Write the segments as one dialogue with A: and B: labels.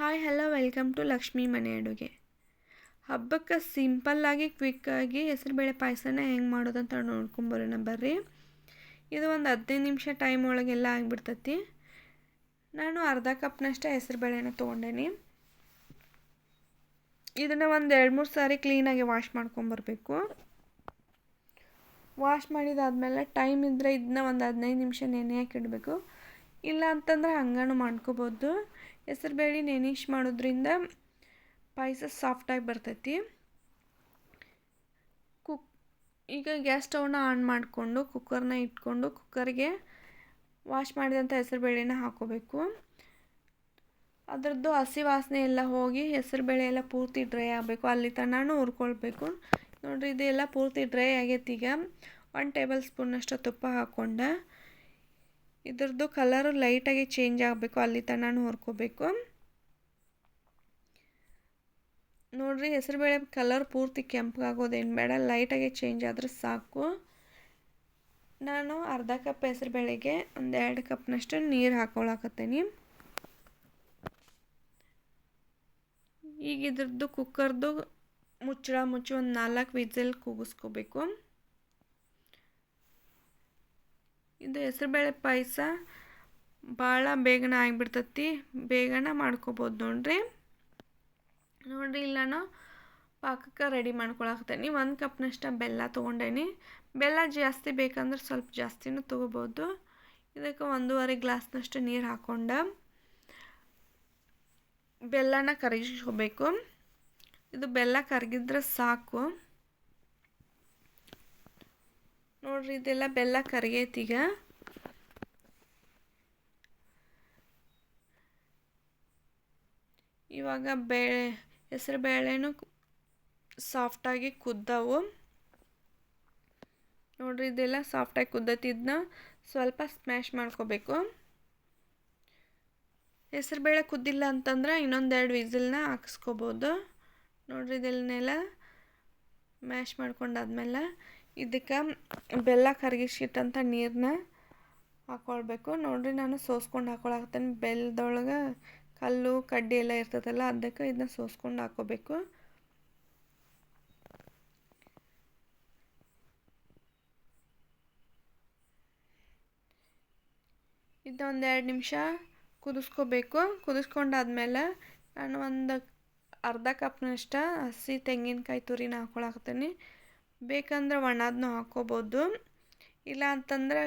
A: Hi hello welcome to Lakshmi ಮನೆ ಅಡುಗೆ. ಹಬ್ಬಕ್ಕೆ ಸಿಂಪಲ್ಲಾಗಿ ಕ್ವಿಕ್ಕಾಗಿ ಹೆಸರುಬೇಳೆ ಪಾಯಸನ ಹೆಂಗೆ ಮಾಡೋದಂತ ನೋಡ್ಕೊಂಬರೋಣ ಬರ್ರಿ. ಇದು ಒಂದು 15 ನಿಮಿಷ ಟೈಮ್ ಒಳಗೆಲ್ಲ ಆಗಿಬಿಡ್ತೈತಿ. ನಾನು ಅರ್ಧ ಕಪ್ನಷ್ಟು ಹೆಸರುಬೇಳೆನ ತೊಗೊಂಡೇನಿ. ಇದನ್ನು ಒಂದು 2-3 ಸಾರಿ ಕ್ಲೀನಾಗಿ ವಾಶ್ ಮಾಡ್ಕೊಂಬರ್ಬೇಕು. ವಾಶ್ ಮಾಡಿದಾದ್ಮೇಲೆ ಟೈಮ್ ಇದ್ದರೆ ಇದನ್ನ ಒಂದು 15 ನಿಮಿಷ ನೆನೆ ಹಾಕಿಡಬೇಕು. ಇಲ್ಲ ಅಂತಂದ್ರೆ ಹಂಗೂ ಮಾಡ್ಕೋಬೋದು. ಹೆಸರುಬೇಳೆ ನೆನಿಶ್ ಮಾಡೋದ್ರಿಂದ ಪಾಯಸ ಸಾಫ್ಟಾಗಿ ಬರ್ತೈತಿ. ಈಗ ಗ್ಯಾಸ್ ಸ್ಟವ್ನ ಆನ್ ಮಾಡಿಕೊಂಡು ಕುಕ್ಕರ್ನ ಇಟ್ಕೊಂಡು ಕುಕ್ಕರ್ಗೆ ವಾಶ್ ಮಾಡಿದಂಥ ಹೆಸರುಬೇಳೆನ ಹಾಕೋಬೇಕು. ಅದರದ್ದು ಹಸಿ ವಾಸನೆ ಎಲ್ಲ ಹೋಗಿ ಹೆಸರುಬೇಳೆ ಎಲ್ಲ ಪೂರ್ತಿ ಡ್ರೈ ಆಗಬೇಕು. ಅಲ್ಲಿ ತನಕ ಹುರ್ಕೊಳ್ಬೇಕು. ನೋಡಿರಿ, ಇದೆಲ್ಲ ಪೂರ್ತಿ ಡ್ರೈ ಆಗೈತಿ. ಈಗ 1 ಟೇಬಲ್ ಸ್ಪೂನಷ್ಟು ತುಪ್ಪ ಹಾಕ್ಕೊಂಡು ಇದ್ರದ್ದು ಕಲರು ಲೈಟಾಗಿ ಚೇಂಜ್ ಆಗಬೇಕು. ಅಲ್ಲಿ ತನಕ ಹುರ್ಕೋಬೇಕು. ನೋಡಿರಿ, ಹೆಸರುಬೇಳೆ ಕಲರ್ ಪೂರ್ತಿ ಕೆಂಪಗಾಗೋದೇನು ಬೇಡ, ಲೈಟಾಗಿ ಚೇಂಜ್ ಆದರೆ ಸಾಕು. ನಾನು ಅರ್ಧ ಕಪ್ ಹೆಸರುಬೇಳೆಗೆ 2 ಕಪ್ನಷ್ಟು ನೀರು ಹಾಕ್ಕೊಳಕತ್ತೀನಿ. ಈಗ ಇದ್ರದ್ದು ಕುಕ್ಕರ್ದು ಮುಚ್ಚಳ ಮುಚ್ಚಿ ಒಂದು 4 ವಿಸಿಲ್ ಕೂಗಿಸ್ಕೋಬೇಕು. ಇದು ಹೆಸರುಬೇಳೆ ಪಾಯಸ ಭಾಳ ಬೇಗನೆ ಆಗಿಬಿಡ್ತೈತಿ. ಬೇಗನೆ ಮಾಡ್ಕೋಬೋದು ನೋಡ್ರಿ. ಇಲ್ಲಿ ನಾನು ಪಾಕಕ್ಕೆ ರೆಡಿ ಮಾಡ್ಕೊಳಕತ್ತೀನಿ. 1 ಕಪ್ನಷ್ಟು ಬೆಲ್ಲ ತೊಗೊಂಡೇನಿ. ಬೆಲ್ಲ ಜಾಸ್ತಿ ಬೇಕಂದ್ರೆ ಸ್ವಲ್ಪ ಜಾಸ್ತಿನೂ ತೊಗೋಬೋದು. ಇದಕ್ಕೆ 1.5 ಗ್ಲಾಸ್ನಷ್ಟು ನೀರು ಹಾಕ್ಕೊಂಡು ಬೆಲ್ಲನ ಕರಗಿಸ್ಕೋಬೇಕು. ಇದು ಬೆಲ್ಲ ಕರಗಿದ್ರೆ ಸಾಕು. ನೋಡ್ರಿ, ಇದೆಲ್ಲ ಬೆಲ್ಲ ಕರಗೈತೀಗ. ಇವಾಗ ಹೆಸರುಬೇಳೆನೂ ಸಾಫ್ಟಾಗಿ ಕುದ್ದವು. ನೋಡ್ರಿ, ಇದೆಲ್ಲ ಸಾಫ್ಟಾಗಿ ಕುದ್ದೈತಿ. ಇದನ್ನ ಸ್ವಲ್ಪ ಸ್ಮ್ಯಾಶ್ ಮಾಡ್ಕೋಬೇಕು. ಹೆಸರುಬೇಳೆ ಕುದ್ದಿಲ್ಲ ಅಂತಂದ್ರೆ ಇನ್ನೊಂದು 2 ವಿಸಿಲ್ನ ಹಾಕಿಸ್ಕೋಬೋದು. ನೋಡ್ರಿ, ಇದನ್ನೆಲ್ಲ ಮ್ಯಾಶ್ ಮಾಡ್ಕೊಂಡಾದ್ಮೇಲೆ ಇದಕ್ಕೆ ಬೆಲ್ಲ ಕರಗಿಸಿಟ್ಟಂಥ ನೀರನ್ನ ಹಾಕ್ಕೊಳ್ಬೇಕು. ನೋಡ್ರಿ, ನಾನು ಸೋಸ್ಕೊಂಡು ಹಾಕ್ಕೊಳಕತ್ತೇನೆ. ಬೆಲ್ಲದೊಳಗೆ ಕಲ್ಲು ಕಡ್ಡಿ ಎಲ್ಲ ಇರ್ತದಲ್ಲ, ಅದಕ್ಕೆ ಇದನ್ನ ಸೋಸ್ಕೊಂಡು ಹಾಕ್ಕೋಬೇಕು. ಇದೊಂದು 2 ನಿಮಿಷ ಕುದಿಸ್ಕೋಬೇಕು. ಕುದಿಸ್ಕೊಂಡಾದ್ಮೇಲೆ ನಾನು ಒಂದು ಅರ್ಧ ಕಪ್ನಷ್ಟು ಹಸಿ ತೆಂಗಿನಕಾಯಿ ತುರಿನ ಹಾಕ್ಕೊಳಕತ್ತೀನಿ. ಬೇಕಂದ್ರೆ ಒಣದನ್ನೂ ಹಾಕ್ಕೋಬೋದು. ಇಲ್ಲ ಅಂತಂದ್ರೆ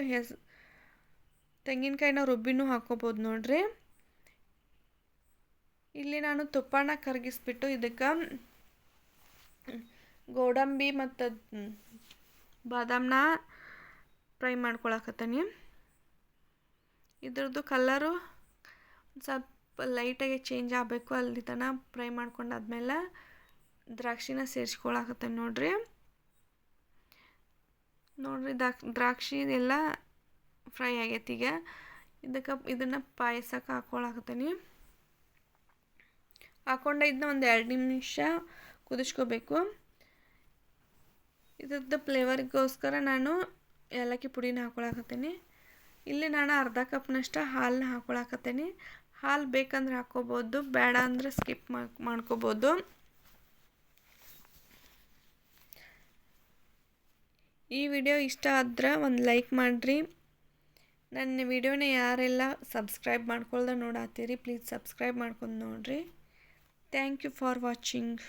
A: ತೆಂಗಿನಕಾಯಿನ ರುಬ್ಬಿನೂ ಹಾಕ್ಕೋಬೋದು. ನೋಡ್ರಿ, ಇಲ್ಲಿ ನಾನು ತುಪ್ಪನ ಕರಗಿಸ್ಬಿಟ್ಟು ಇದಕ್ಕೆ ಗೋಡಂಬಿ ಮತ್ತು ಬಾದಾಮನ್ನ ಫ್ರೈ ಮಾಡ್ಕೊಳಕತ್ತೀನಿ. ಇದ್ರದ್ದು ಕಲರು ಸ್ವಲ್ಪ ಲೈಟಾಗಿ ಚೇಂಜ್ ಆಗಬೇಕು. ಅಲ್ಲಿ ತನಕ ಫ್ರೈ ಮಾಡ್ಕೊಂಡಾದ್ಮೇಲೆ ದ್ರಾಕ್ಷಿನ ಸೇರಿಸ್ಕೊಳಕತ್ತೀನಿ. ನೋಡ್ರಿ, ದ್ರಾಕ್ಷಿ ಎಲ್ಲ ಫ್ರೈ ಆಗೈತಿ. ಈಗ ಇದನ್ನು ಪಾಯಸಕ್ಕೆ ಹಾಕ್ಕೊಳಕತ್ತೀನಿ. ಹಾಕ್ಕೊಂಡು ಇದನ್ನ ಒಂದು 2 ನಿಮಿಷ ಕುದಿಸ್ಕೋಬೇಕು. ಇದ್ರದ್ದು ಫ್ಲೇವರ್ಗೋಸ್ಕರ ನಾನು ಏಲಕ್ಕಿ ಪುಡಿನ ಹಾಕ್ಕೊಳಕತ್ತೀನಿ. ಇಲ್ಲಿ ನಾನು ಅರ್ಧ ಕಪ್ನಷ್ಟು ಹಾಲನ್ನ ಹಾಕ್ಕೊಳಕತ್ತೀನಿ. ಹಾಲು ಬೇಕಂದ್ರೆ ಹಾಕ್ಕೋಬೋದು, ಬೇಡ ಅಂದರೆ ಸ್ಕಿಪ್ ಮಾಡ್ಕೋಬೋದು. ಈ ವಿಡಿಯೋ ಇಷ್ಟ ಆದ್ರೆ ಒಂದು ಲೈಕ್ ಮಾಡಿರಿ. ನನ್ನ ವಿಡಿಯೋನ ಯಾರೆಲ್ಲ ಸಬ್ಸ್ಕ್ರೈಬ್ ಮಾಡ್ಕೊಳ್ದೆ ನೋಡತ್ತೀರಿ, ಪ್ಲೀಸ್ ಸಬ್ಸ್ಕ್ರೈಬ್ ಮಾಡ್ಕೊಂಡು ನೋಡಿರಿ. Thank you for watching.